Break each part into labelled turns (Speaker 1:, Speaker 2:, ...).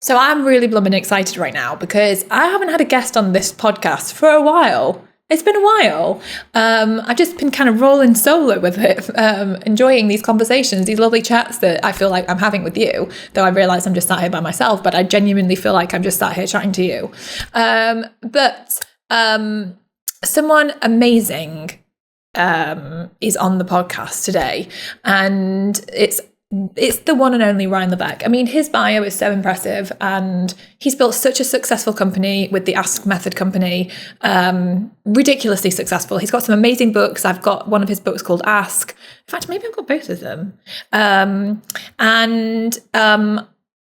Speaker 1: So I'm really blooming excited right now because I haven't had a guest on this podcast for a while. It's been a while. I've just been kind of rolling solo with it, enjoying these conversations, these lovely chats that I feel like I'm having with you, though I realise I'm just sat here by myself, but I genuinely feel like I'm just sat here chatting to you. But someone amazing is on the podcast today, and it's the one and only Ryan Levesque. I mean, his bio is so impressive, and he's built such a successful company with the Ask Method company, ridiculously successful. He's got some amazing books. I've got one of his books called Ask. In fact, maybe I've got both of them.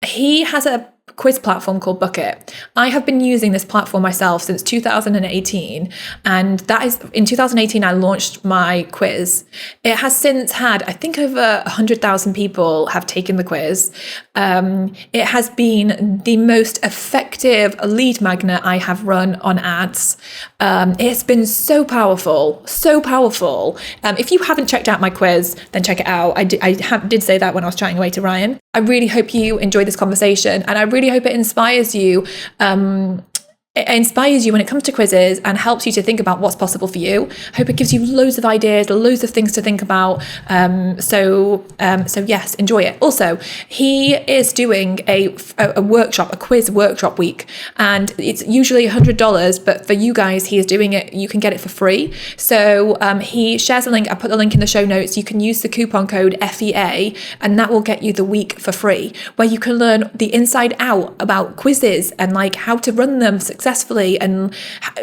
Speaker 1: He has a quiz platform called Bucket. I have been using this platform myself since 2018, and that is in 2018 I launched my quiz. It has since had, I think, over 100,000 people have taken the quiz. It has been the most effective lead magnet I have run on ads. It's been so powerful, so powerful. If you haven't checked out my quiz, then check it out. I did say that when I was chatting away to Ryan. I really hope you enjoy this conversation, and I really hope it inspires you. It inspires you when it comes to quizzes and helps you to think about what's possible for you. I hope it gives you loads of ideas, loads of things to think about. So yes, enjoy it. Also, he is doing a workshop, a quiz workshop week, and it's usually $100, but for you guys, he is doing it. You can get it for free. So he shares a link. I put the link in the show notes. You can use the coupon code FEA, and that will get you the week for free, where you can learn the inside out about quizzes and like how to run them successfully and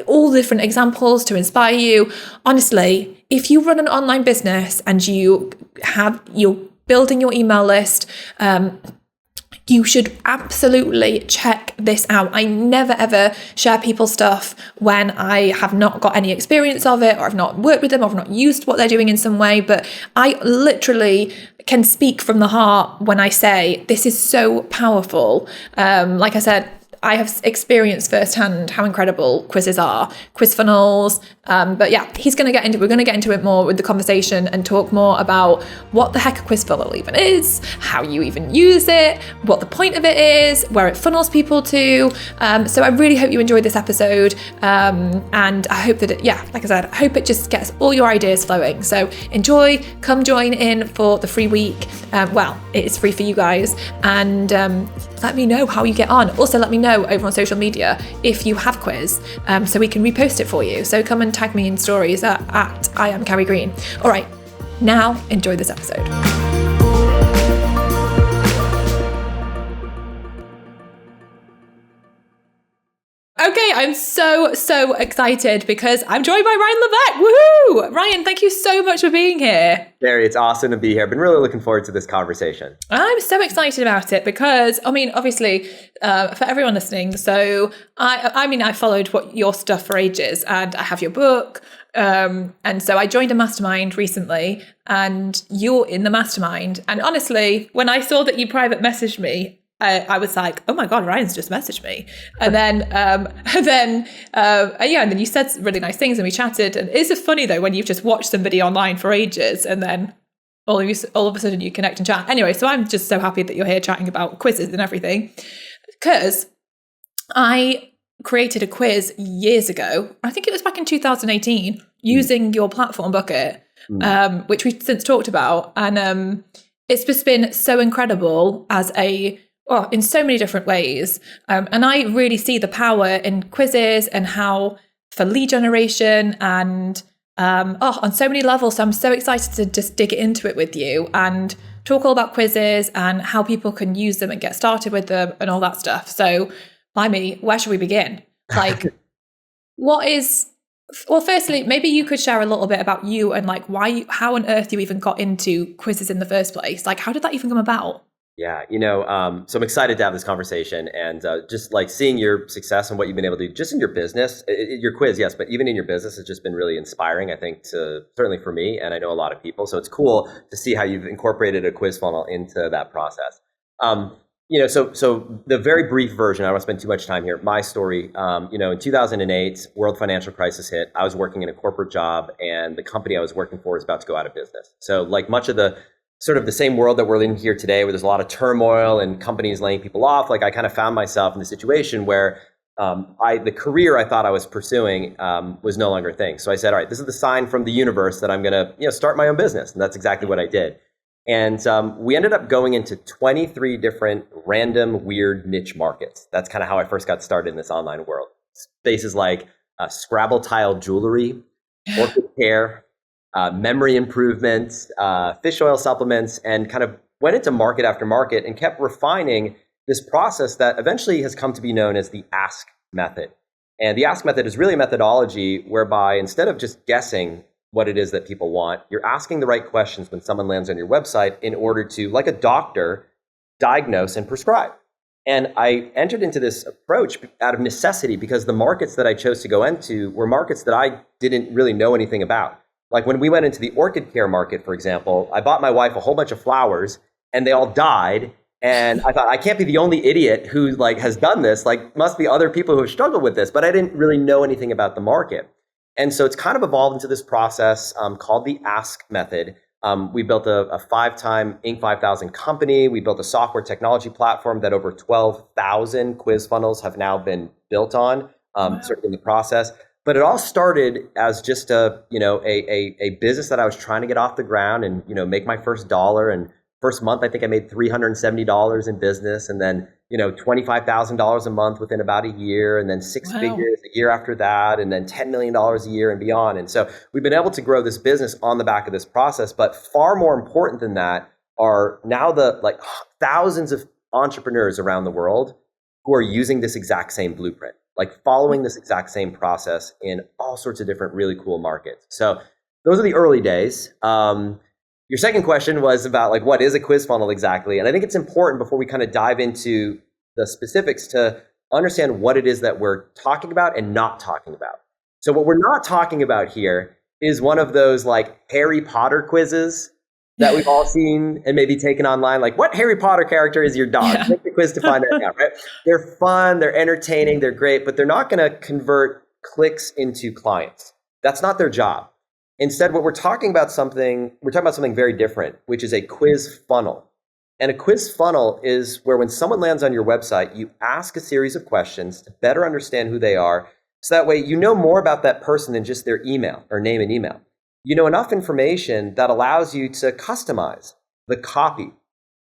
Speaker 1: all the different examples to inspire you. Honestly, if you run an online business and you're building your email list, you should absolutely check this out. I never ever share people's stuff when I have not got any experience of it, or I've not worked with them, or I've not used what they're doing in some way. But I literally can speak from the heart when I say this is so powerful. Like I said, I have experienced firsthand how incredible quizzes are, quiz funnels. But yeah, we're going to get into it more with the conversation and talk more about what the heck a quiz funnel even is, how you even use it, what the point of it is, where it funnels people to. So I really hope you enjoyed this episode. And I hope that like I said, I hope it just gets all your ideas flowing. So enjoy, come join in for the free week. It is free for you guys. And let me know how you get on. Also, let me know over on social media if you have quiz, so we can repost it for you. So come and tag me in stories at I am Carrie Green. All right, now enjoy this episode. Okay, I'm so excited because I'm joined by Ryan Levesque. Woohoo! Ryan, thank you so much for being here.
Speaker 2: Carrie, it's awesome to be here. I've been really looking forward to this conversation.
Speaker 1: I'm so excited about it because, I mean, obviously, for everyone listening, so I followed your stuff for ages, and I have your book. And so I joined a mastermind recently, and you're in the mastermind. And honestly, when I saw that you private messaged me, I was like, oh my God, Ryan's just messaged me. And then you said really nice things and we chatted. And it's just funny though, when you've just watched somebody online for ages and then all of a sudden you connect and chat. Anyway, so I'm just so happy that you're here chatting about quizzes and everything, because I created a quiz years ago. I think it was back in 2018 using your platform Bucket, which we've since talked about. And it's just been so incredible in so many different ways. And I really see the power in quizzes and how for lead generation and on so many levels. So I'm so excited to just dig into it with you and talk all about quizzes and how people can use them and get started with them and all that stuff. So, where should we begin? Like, firstly, maybe you could share a little bit about you and like how on earth you even got into quizzes in the first place. Like, how did that even come about?
Speaker 2: Yeah, so I'm excited to have this conversation, and just like seeing your success and what you've been able to do just in your business, your quiz, yes, but even in your business has just been really inspiring, I think, certainly for me, and I know a lot of people. So it's cool to see how you've incorporated a quiz funnel into that process. So the very brief version, I don't want to spend too much time here. My story, in 2008, world financial crisis hit. I was working in a corporate job, and the company I was working for was about to go out of business. So like much of the sort of the same world that we're in here today, where there's a lot of turmoil and companies laying people off. Like I kind of found myself in the situation where the career I thought I was pursuing was no longer a thing. So I said, all right, this is the sign from the universe that I'm going to start my own business. And that's exactly what I did. And we ended up going into 23 different random, weird niche markets. That's kind of how I first got started in this online world. Spaces like Scrabble tile jewelry, orchid care, memory improvements, fish oil supplements, and kind of went into market after market and kept refining this process that eventually has come to be known as the ask method. And the ask method is really a methodology whereby instead of just guessing what it is that people want, you're asking the right questions when someone lands on your website in order to, like a doctor, diagnose and prescribe. And I entered into this approach out of necessity because the markets that I chose to go into were markets that I didn't really know anything about. Like when we went into the orchid care market, for example, I bought my wife a whole bunch of flowers and they all died. And I thought, I can't be the only idiot who has done this. Must be other people who have struggled with this. But I didn't really know anything about the market. And so it's kind of evolved into this process called the ask method. We built a 5-time Inc. 5000 company. We built a software technology platform that over 12,000 quiz funnels have now been built on, certainly in the process. But it all started as just a business that I was trying to get off the ground and, make my first dollar. And first month, I think I made $370 in business, and then, $25,000 a month within about a year, and then six figures a year after that, and then $10 million a year and beyond. And so we've been able to grow this business on the back of this process. But far more important than that are now the thousands of entrepreneurs around the world who are using this exact same blueprint, following this exact same process in all sorts of different really cool markets. So those are the early days. Your second question was about what is a quiz funnel exactly? And I think it's important before we kind of dive into the specifics to understand what it is that we're talking about and not talking about. So what we're not talking about here is one of those Harry Potter quizzes that we've all seen and maybe taken online. What Harry Potter character is your dog? Take the quiz to find that out, right? They're fun, they're entertaining, they're great, but they're not going to convert clicks into clients. That's not their job. Instead, we're talking about something very different, which is a quiz funnel. And a quiz funnel is where when someone lands on your website, you ask a series of questions to better understand who they are. So that way you know more about that person than just their email or name and email. You know enough information that allows you to customize the copy,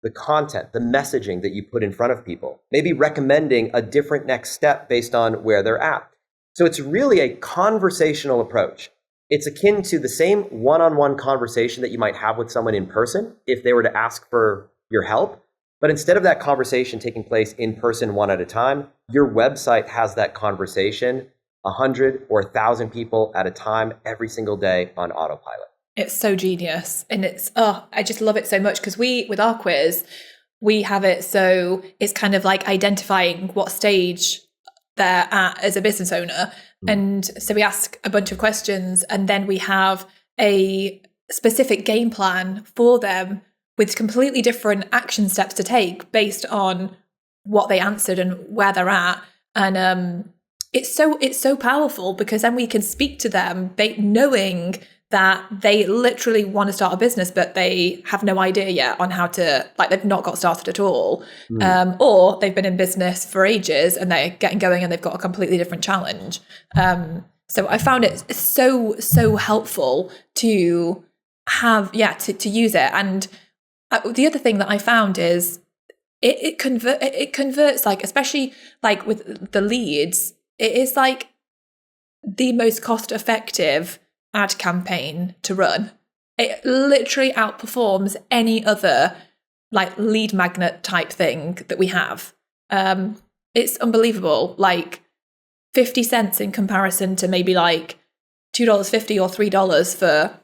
Speaker 2: the content, the messaging that you put in front of people, maybe recommending a different next step based on where they're at. So it's really a conversational approach. It's akin to the same one-on-one conversation that you might have with someone in person if they were to ask for your help. But instead of that conversation taking place in person one at a time, your website has that conversation 100 or 1,000 people at a time every single day on autopilot.
Speaker 1: It's so genius. And I just love it so much because with our quiz, we have it so it's kind of identifying what stage they're at as a business owner. And so we ask a bunch of questions and then we have a specific game plan for them with completely different action steps to take based on what they answered and where they're at. And it's so powerful because then we can speak to them knowing that they literally want to start a business, but they have no idea yet on how to, they've not got started at all. Or they've been in business for ages and they're getting going and they've got a completely different challenge. So I found it so helpful to have, to use it. And the other thing that I found is it converts, especially with the leads, it is the most cost effective ad campaign to run. It literally outperforms any other lead magnet type thing that we have. It's unbelievable. 50 cents in comparison to maybe $2.50 or $3 for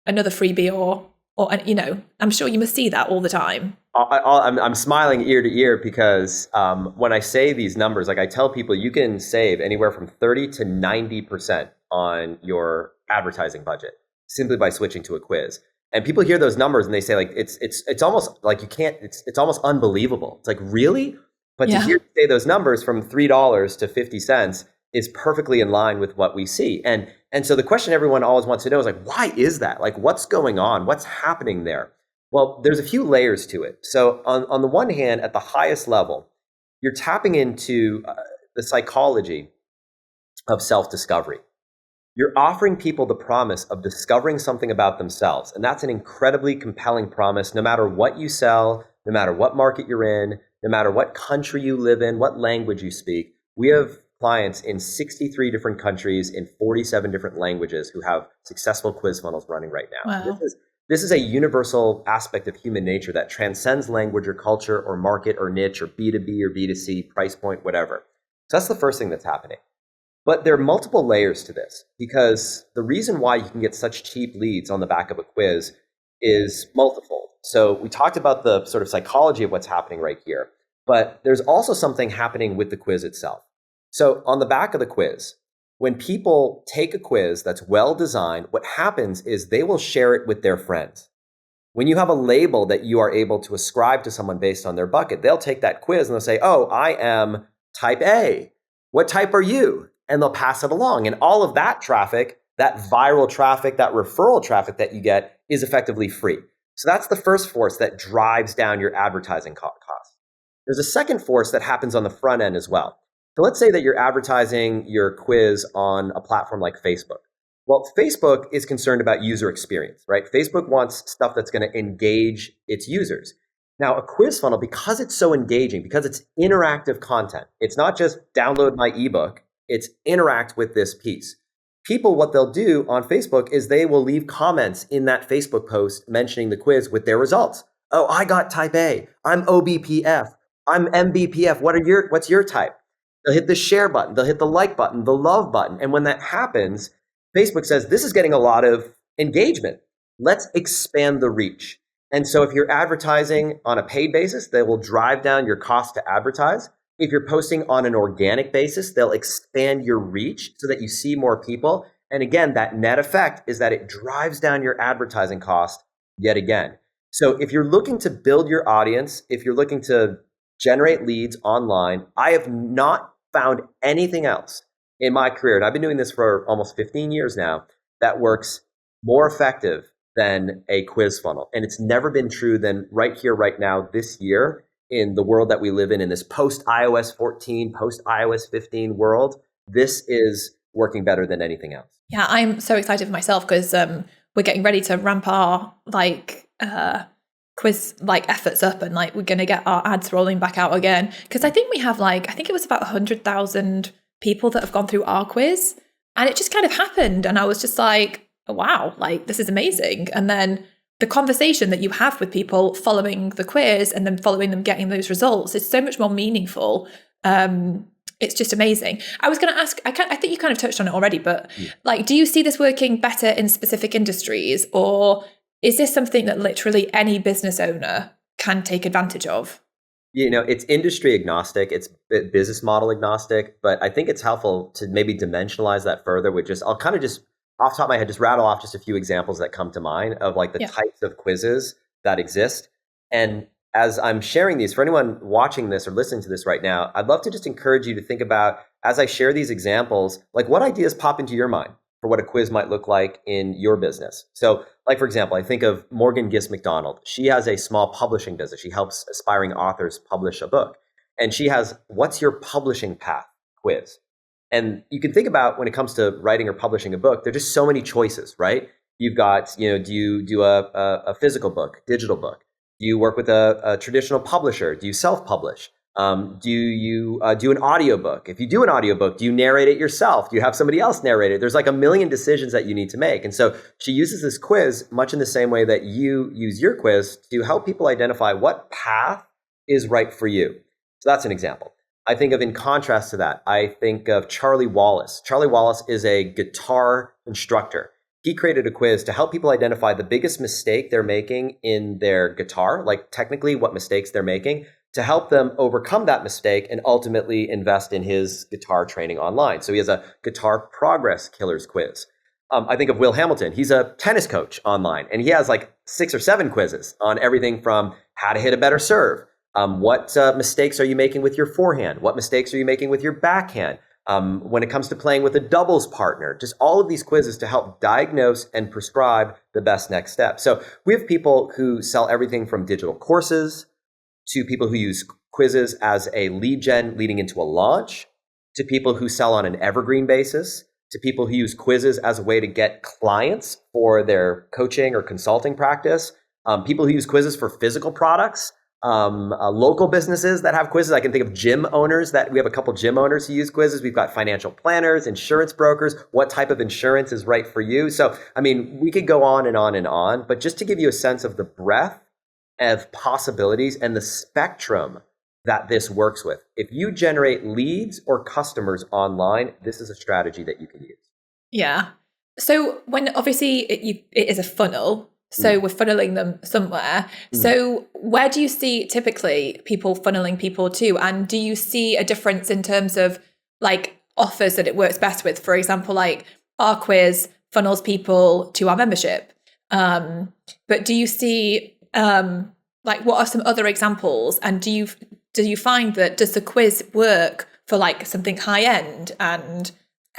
Speaker 1: another freebie or I'm sure you must see that all the time.
Speaker 2: I'm smiling ear to ear because when I say these numbers, I tell people you can save anywhere from 30 to 90% on your advertising budget simply by switching to a quiz. And people hear those numbers and they say it's almost you can't, it's almost unbelievable. It's really? But to hear you say those numbers from $3 to 50 cents is perfectly in line with what we see. And so the question everyone always wants to know is why is that? What's going on? What's happening there? Well, there's a few layers to it. So on the one hand, at the highest level, you're tapping into the psychology of self-discovery. You're offering people the promise of discovering something about themselves. And that's an incredibly compelling promise, no matter what you sell, no matter what market you're in, no matter what country you live in, what language you speak. We have clients in 63 different countries in 47 different languages who have successful quiz funnels running right now.
Speaker 1: Wow.
Speaker 2: So this is a universal aspect of human nature that transcends language or culture or market or niche or B2B or B2C, price point, whatever. So that's the first thing that's happening. But there are multiple layers to this, because the reason why you can get such cheap leads on the back of a quiz is multiple. So we talked about the sort of psychology of what's happening right here, but there's also something happening with the quiz itself. So on the back of the quiz, when people take a quiz that's well designed, what happens is they will share it with their friends. When you have a label that you are able to ascribe to someone based on their bucket, they'll take that quiz and they'll say, oh, I am type A. What type are you? And they'll pass it along. And all of that traffic, that viral traffic, that referral traffic that you get is effectively free. So that's the first force that drives down your advertising cost. There's a second force that happens on the front end as well. So let's say that you're advertising your quiz on a platform like Facebook. Well, Facebook is concerned about user experience, right? Facebook wants stuff that's going to engage its users. Now, a quiz funnel, because it's so engaging, because it's interactive content, it's not just download my ebook, it's interact with this piece. People, what they'll do on Facebook is they will leave comments in that Facebook post mentioning the quiz with their results. Oh, I got type A. I'm OBPF. I'm MBPF. What's your type? They'll hit the share button. They'll hit the like button, the love button. And when that happens, Facebook says, this is getting a lot of engagement. Let's expand the reach. And so if you're advertising on a paid basis, they will drive down your cost to advertise. If you're posting on an organic basis, they'll expand your reach so that you see more people. And again, that net effect is that it drives down your advertising cost yet again. So if you're looking to build your audience, if you're looking to generate leads online, I have not found anything else in my career, and I've been doing this for almost 15 years now, that works more effective than a quiz funnel. And it's never been true than right here, right now, this year, in the world that we live in this post-iOS 14, post-iOS 15 world. This is working better than anything else.
Speaker 1: Yeah, I'm so excited for myself because we're getting ready to ramp our quiz efforts up, and we're going to get our ads rolling back out again. Because I think we have I think it was about 100,000 people that have gone through our quiz, and it just kind of happened. And I was just like, oh, wow, this is amazing. And then the conversation that you have with people following the quiz and then following them getting those results is so much more meaningful. It's just amazing. I was going to ask, I think you kind of touched on it already, but do you see this working better in specific industries, or is this something that literally any business owner can take advantage of?
Speaker 2: It's industry agnostic, it's business model agnostic, but I think it's helpful to maybe dimensionalize that further with I'll kind of just off the top of my head, just rattle off just a few examples that come to mind of the types of quizzes that exist. And as I'm sharing these, for anyone watching this or listening to this right now, I'd love to just encourage you to think about, as I share these examples, what ideas pop into your mind for what a quiz might look like in your business. So for example, I think of Morgan Gist McDonald. She has a small publishing business. She helps aspiring authors publish a book. And she has, what's your publishing path quiz? And you can think about when it comes to writing or publishing a book, there are just so many choices, right? You've got, do you do a physical book, digital book? Do you work with a traditional publisher? Do you self-publish? Do you do an audiobook? If you do an audiobook, do you narrate it yourself? Do you have somebody else narrate it? There's a million decisions that you need to make. And so she uses this quiz much in the same way that you use your quiz to help people identify what path is right for you. So that's an example. I think of, in contrast to that, I think of Charlie Wallace. Charlie Wallace is a guitar instructor. He created a quiz to help people identify the biggest mistake they're making in their guitar, technically what mistakes they're making, to help them overcome that mistake and ultimately invest in his guitar training online. So he has a guitar progress killers quiz. I think of Will Hamilton. He's a tennis coach online, and he has 6 or 7 quizzes on everything from how to hit a better serve. What mistakes are you making with your forehand? What mistakes are you making with your backhand? When it comes to playing with a doubles partner, just all of these quizzes to help diagnose and prescribe the best next step. So we have people who sell everything from digital courses to people who use quizzes as a lead gen leading into a launch, to people who sell on an evergreen basis, to people who use quizzes as a way to get clients for their coaching or consulting practice, people who use quizzes for physical products, local businesses that have quizzes. I can think of gym owners that we have a couple gym owners who use quizzes. We've got financial planners, insurance brokers. What type of insurance is right for you? So, I mean, we could go on and on and on, but just to give you a sense of the breadth of possibilities and the spectrum that this works with. If you generate leads or customers online, this is a strategy that you can use.
Speaker 1: Yeah. So when obviously it is a funnel, so we're funneling them somewhere. So where do you see typically people funneling people to? And do you see a difference in terms of like offers that it works best with? For example, like our quiz funnels people to our membership. But do you see like what are some other examples? And do you find that does the quiz work for like something high end? And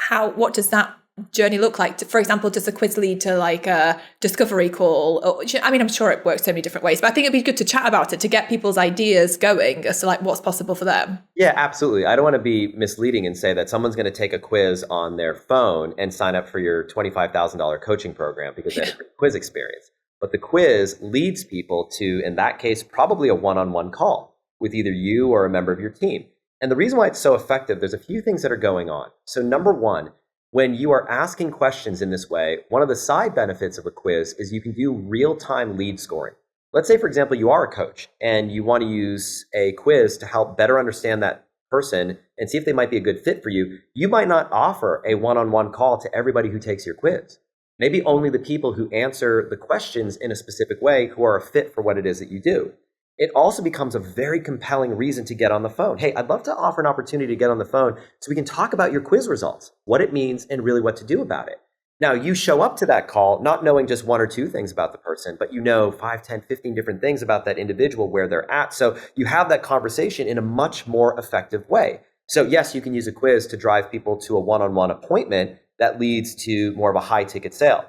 Speaker 1: what does that journey look like? For example, does the quiz lead to like a discovery call? Or, I mean, I'm sure it works so many different ways, but I think it'd be good to chat about it to get people's ideas going as to like what's possible for them.
Speaker 2: Yeah, absolutely. I don't want to be misleading and say that someone's going to take a quiz on their phone and sign up for your $25,000 coaching program because they have a quiz experience. But the quiz leads people to, in that case, probably a one-on-one call with either you or a member of your team. And the reason why it's so effective, there's a few things that are going on. So number one, when you are asking questions in this way, one of the side benefits of a quiz is you can do real-time lead scoring. Let's say, for example, you are a coach and you want to use a quiz to help better understand that person and see if they might be a good fit for you. You might not offer a one-on-one call to everybody who takes your quiz. Maybe only the people who answer the questions in a specific way who are a fit for what it is that you do. It also becomes a very compelling reason to get on the phone. Hey, I'd love to offer an opportunity to get on the phone so we can talk about your quiz results, what it means, and really what to do about it. Now, you show up to that call not knowing just one or two things about the person, but you know 5, 10, 15 different things about that individual, where they're at. So you have that conversation in a much more effective way. So yes, you can use a quiz to drive people to a one-on-one appointment that leads to more of a high ticket sale.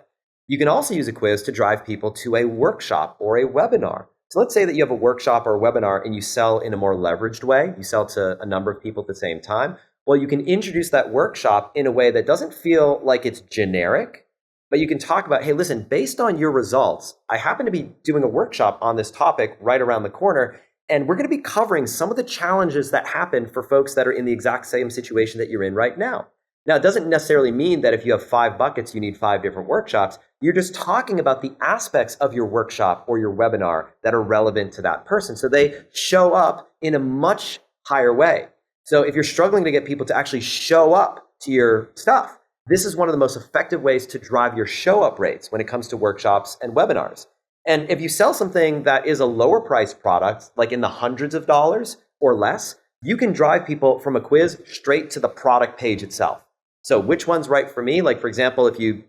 Speaker 2: You can also use a quiz to drive people to a workshop or a webinar. So let's say that you have a workshop or a webinar and you sell in a more leveraged way. You sell to a number of people at the same time. Well, you can introduce that workshop in a way that doesn't feel like it's generic, but you can talk about, hey, listen, based on your results, I happen to be doing a workshop on this topic right around the corner, and we're going to be covering some of the challenges that happen for folks that are in the exact same situation that you're in right now. Now, it doesn't necessarily mean that if you have 5 buckets, you need 5 different workshops. You're just talking about the aspects of your workshop or your webinar that are relevant to that person. So they show up in a much higher way. So if you're struggling to get people to actually show up to your stuff, this is one of the most effective ways to drive your show up rates when it comes to workshops and webinars. And if you sell something that is a lower priced product, like in the hundreds of dollars or less, you can drive people from a quiz straight to the product page itself. So which one's right for me? Like, for example, if you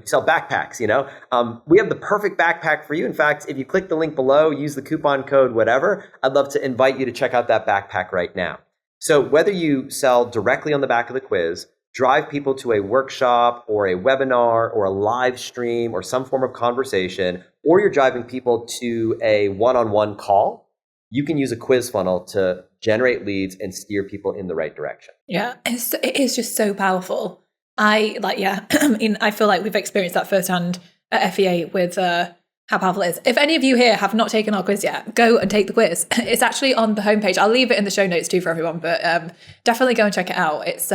Speaker 2: sell backpacks, we have the perfect backpack for you. In fact, if you click the link below, use the coupon code, whatever, I'd love to invite you to check out that backpack right now. So whether you sell directly on the back of the quiz, drive people to a workshop or a webinar or a live stream or some form of conversation, or you're driving people to a one-on-one call, you can use a quiz funnel to generate leads and steer people in the right direction.
Speaker 1: Yeah, it is just so powerful. I mean, I feel like we've experienced that firsthand at FEA with how powerful it is. If any of you here have not taken our quiz yet, go and take the quiz. It's actually on the homepage. I'll leave it in the show notes too for everyone, but definitely go and check it out. It's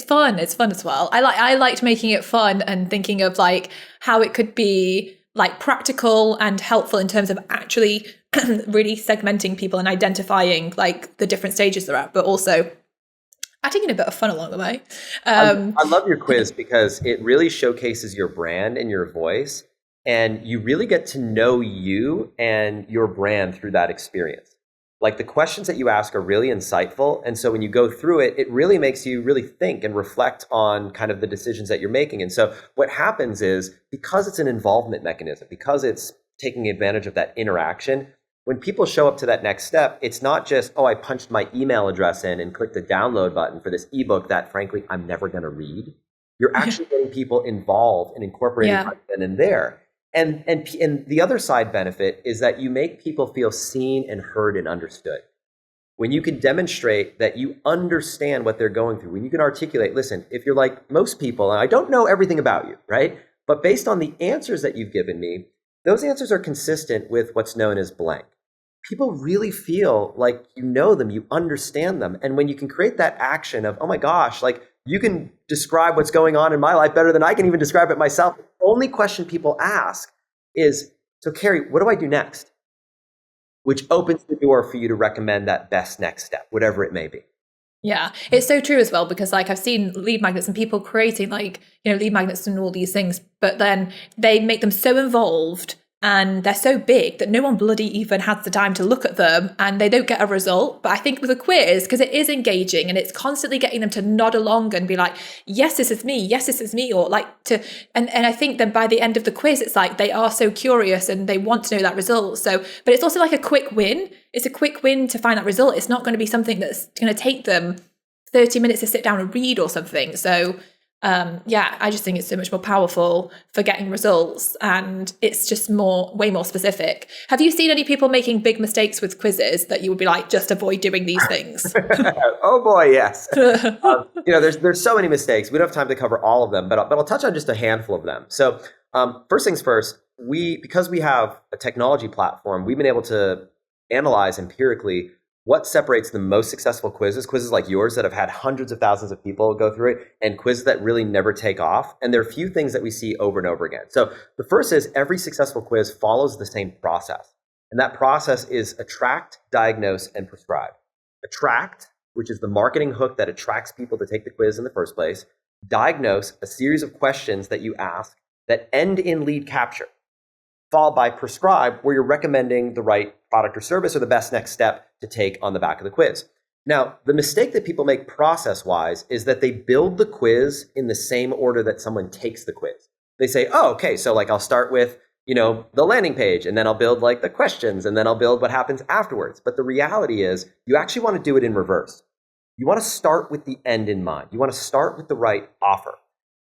Speaker 1: fun. It's fun as well. I liked making it fun and thinking of like how it could be like practical and helpful in terms of actually really segmenting people and identifying like the different stages they're at, but also adding in a bit of fun along the way.
Speaker 2: I love your quiz because it really showcases your brand and your voice, and you really get to know you and your brand through that experience. Like the questions that you ask are really insightful. And so when you go through it, it really makes you really think and reflect on kind of the decisions that you're making. And so what happens is, because it's an involvement mechanism, because it's taking advantage of that interaction, when people show up to that next step, it's not just, oh, I punched my email address in and clicked the download button for this ebook that, frankly, I'm never going to read. You're actually getting people involved and incorporating content in there. And the other side benefit is that you make people feel seen and heard and understood. When you can demonstrate that you understand what they're going through, when you can articulate, listen, if you're like most people, and I don't know everything about you, right? But based on the answers that you've given me, those answers are consistent with what's known as blank. People really feel like you know them, you understand them. And when you can create that action of, oh my gosh, like you can describe what's going on in my life better than I can even describe it myself. The only question people ask is, so Carrie, what do I do next? Which opens the door for you to recommend that best next step, whatever it may be.
Speaker 1: Yeah, it's so true as well, because like I've seen lead magnets and people creating like, lead magnets and all these things, but then they make them so involved and they're so big that no one bloody even has the time to look at them and they don't get a result. But I think with a quiz, because it is engaging and it's constantly getting them to nod along and be like, yes, this is me. Yes, this is me. Or like and I think then by the end of the quiz, it's like they are so curious and they want to know that result. So, but it's also like a quick win. It's a quick win to find that result. It's not going to be something that's going to take them 30 minutes to sit down and read or something. So I just think it's so much more powerful for getting results, and it's just way more specific. Have you seen any people making big mistakes with quizzes that you would be like, just avoid doing these things?
Speaker 2: Oh boy, yes. There's so many mistakes. We don't have time to cover all of them, but I'll touch on just a handful of them. So first things first, because we have a technology platform, we've been able to analyze empirically what separates the most successful quizzes like yours that have had hundreds of thousands of people go through it, and quizzes that really never take off. And there are a few things that we see over and over again. So the first is every successful quiz follows the same process. And that process is attract, diagnose, and prescribe. Attract, which is the marketing hook that attracts people to take the quiz in the first place. Diagnose, a series of questions that you ask that end in lead capture. Followed by prescribe, where you're recommending the right product or service or the best next step to take on the back of the quiz. Now, the mistake that people make process-wise is that they build the quiz in the same order that someone takes the quiz. They say, oh, okay, so like I'll start with, the landing page, and then I'll build like the questions, and then I'll build what happens afterwards. But the reality is you actually want to do it in reverse. You want to start with the end in mind. You want to start with the right offer.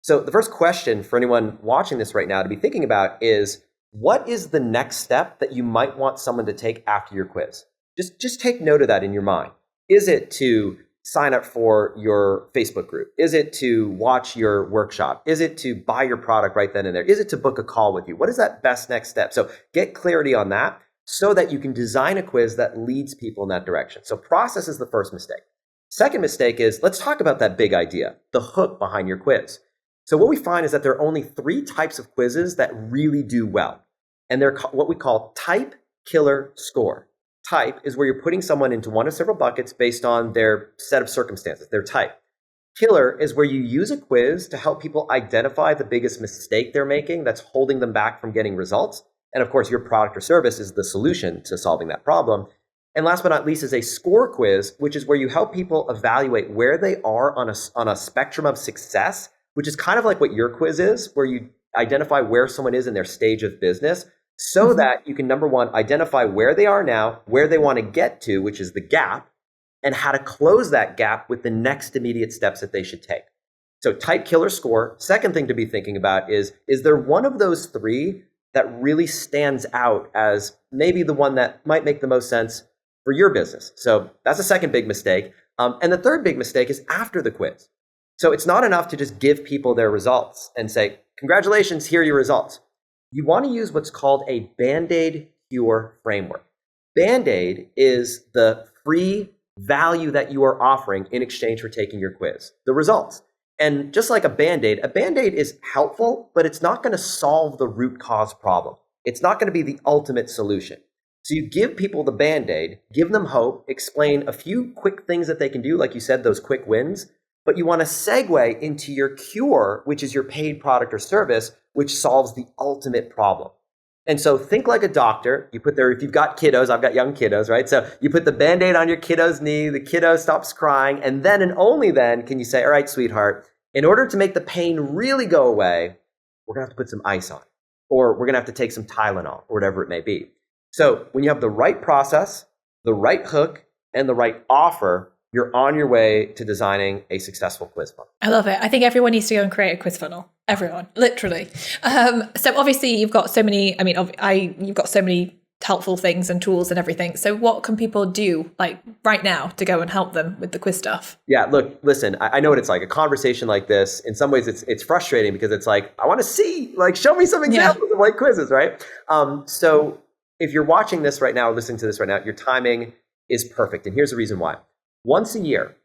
Speaker 2: So the first question for anyone watching this right now to be thinking about is, what is the next step that you might want someone to take after your quiz? Just take note of that in your mind. Is it to sign up for your Facebook group? Is it to watch your workshop? Is it to buy your product right then and there? Is it to book a call with you? What is that best next step? So get clarity on that so that you can design a quiz that leads people in that direction. So process is the first mistake. Second mistake is, let's talk about that big idea, the hook behind your quiz. So what we find is that there are only 3 types of quizzes that really do well. And they're what we call type, killer, score. Type is where you're putting someone into one of several buckets based on their set of circumstances, their type. Killer is where you use a quiz to help people identify the biggest mistake they're making that's holding them back from getting results. And of course, your product or service is the solution to solving that problem. And last but not least is a score quiz, which is where you help people evaluate where they are on a spectrum of success, which is kind of like what your quiz is, where you identify where someone is in their stage of business so that you can, number one, identify where they are now, where they want to get to, which is the gap, and how to close that gap with the next immediate steps that they should take. So type, killer, score. Second thing to be thinking about is there one of those 3 that really stands out as maybe the one that might make the most sense for your business? So that's a second big mistake. And the third big mistake is after the quiz. So it's not enough to just give people their results and say, congratulations, here are your results. You want to use what's called a Band-Aid cure framework. Band-Aid is the free value that you are offering in exchange for taking your quiz, the results. And just like a Band-Aid is helpful, but it's not going to solve the root cause problem. It's not going to be the ultimate solution. So you give people the Band-Aid, give them hope, explain a few quick things that they can do, like you said, those quick wins, but you want to segue into your cure, which is your paid product or service, which solves the ultimate problem. And so think like a doctor. You put if you've got kiddos, I've got young kiddos, right? So you put the Band-Aid on your kiddo's knee, the kiddo stops crying, and then and only then can you say, all right, sweetheart, in order to make the pain really go away, we're going to have to put some ice on, or we're going to have to take some Tylenol, or whatever it may be. So when you have the right process, the right hook, and the right offer, you're on your way to designing a successful quiz funnel.
Speaker 1: I love it. I think everyone needs to go and create a quiz funnel. Everyone, literally. So obviously you've got so many, you've got so many helpful things and tools and everything. So what can people do like right now to go and help them with the quiz stuff?
Speaker 2: Yeah, look, listen, I know what it's like. A conversation like this, in some ways it's frustrating because it's like, I want to see, like, show me some examples of like quizzes, right? So if you're watching this right now, or listening to this right now, your timing is perfect. And here's the reason why. Once a year,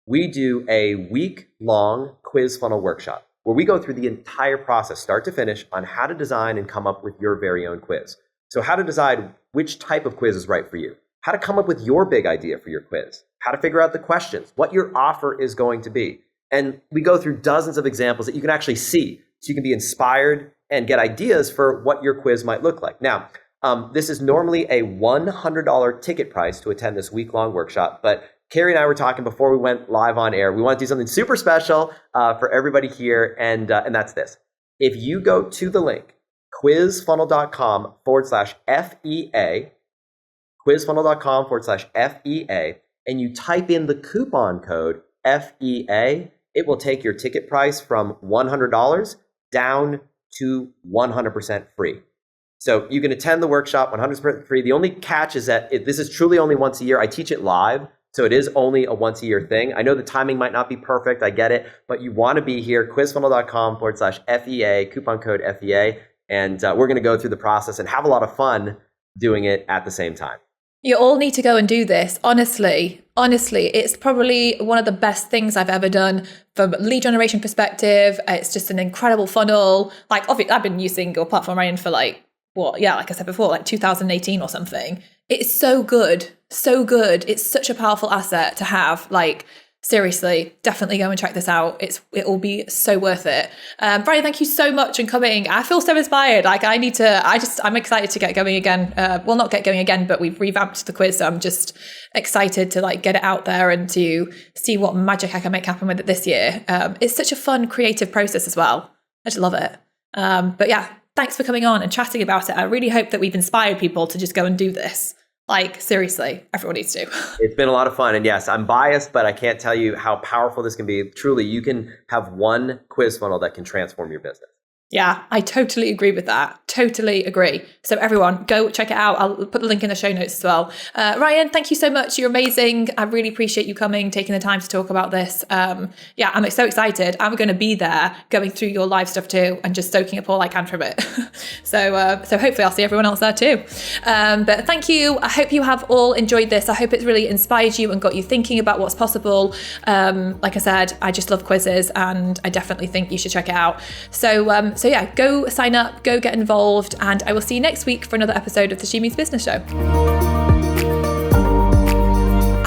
Speaker 2: we do a week-long quiz funnel workshop where we go through the entire process, start to finish, on how to design and come up with your very own quiz. So how to decide which type of quiz is right for you, how to come up with your big idea for your quiz, how to figure out the questions, what your offer is going to be. And we go through dozens of examples that you can actually see so you can be inspired and get ideas for what your quiz might look like. Now, this is normally a $100 ticket price to attend this week-long workshop, but Carrie and I were talking before we went live on air. We want to do something super special for everybody here, and that's this. If you go to the link, quizfunnel.com/FEA, quizfunnel.com/FEA, and you type in the coupon code FEA, it will take your ticket price from $100 down to 100% free. So you can attend the workshop 100% free. The only catch is that this is truly only once a year. I teach it live, so it is only a once a year thing. I know the timing might not be perfect. I get it, but you want to be here, quizfunnel.com/FEA, coupon code FEA. And we're going to go through the process and have a lot of fun doing it at the same time.
Speaker 1: You all need to go and do this. Honestly, it's probably one of the best things I've ever done from a lead generation perspective. It's just an incredible funnel. Like, obviously, I've been using your platform, Ryan, for like I said before, like 2018 or something. It's so good. So good. It's such a powerful asset to have. Like, seriously, definitely go and check this out. It will be so worth it. Brian, thank you so much for coming. I feel so inspired. Like, I'm excited to get going again. Well, not get going again, but we've revamped the quiz. So I'm just excited to like get it out there and to see what magic I can make happen with it this year. It's such a fun, creative process as well. I just love it. But yeah, thanks for coming on and chatting about it. I really hope that we've inspired people to just go and do this. Like, seriously, everyone needs to.
Speaker 2: It's been a lot of fun. And yes, I'm biased, but I can't tell you how powerful this can be. Truly, you can have one quiz funnel that can transform your business.
Speaker 1: Yeah, I totally agree with that. Totally agree. So everyone, go check it out. I'll put the link in the show notes as well. Ryan, thank you so much. You're amazing. I really appreciate you coming, taking the time to talk about this. Yeah, I'm so excited. I'm going to be there going through your live stuff too and just soaking up all I can from it. So hopefully I'll see everyone else there too. But thank you. I hope you have all enjoyed this. I hope it's really inspired you and got you thinking about what's possible. Like I said, I just love quizzes and I definitely think you should check it out. So yeah, go sign up, go get involved, and I will see you next week for another episode of the She Means Business Show.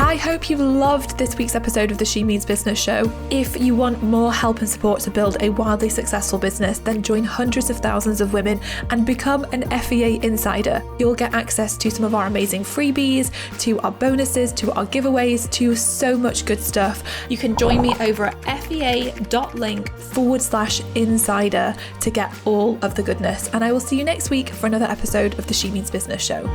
Speaker 1: I hope you loved this week's episode of the She Means Business Show. If you want more help and support to build a wildly successful business, then join hundreds of thousands of women and become an FEA insider. You'll get access to some of our amazing freebies, to our bonuses, to our giveaways, to so much good stuff. You can join me over at fea.link/insider to get all of the goodness. And I will see you next week for another episode of the She Means Business Show.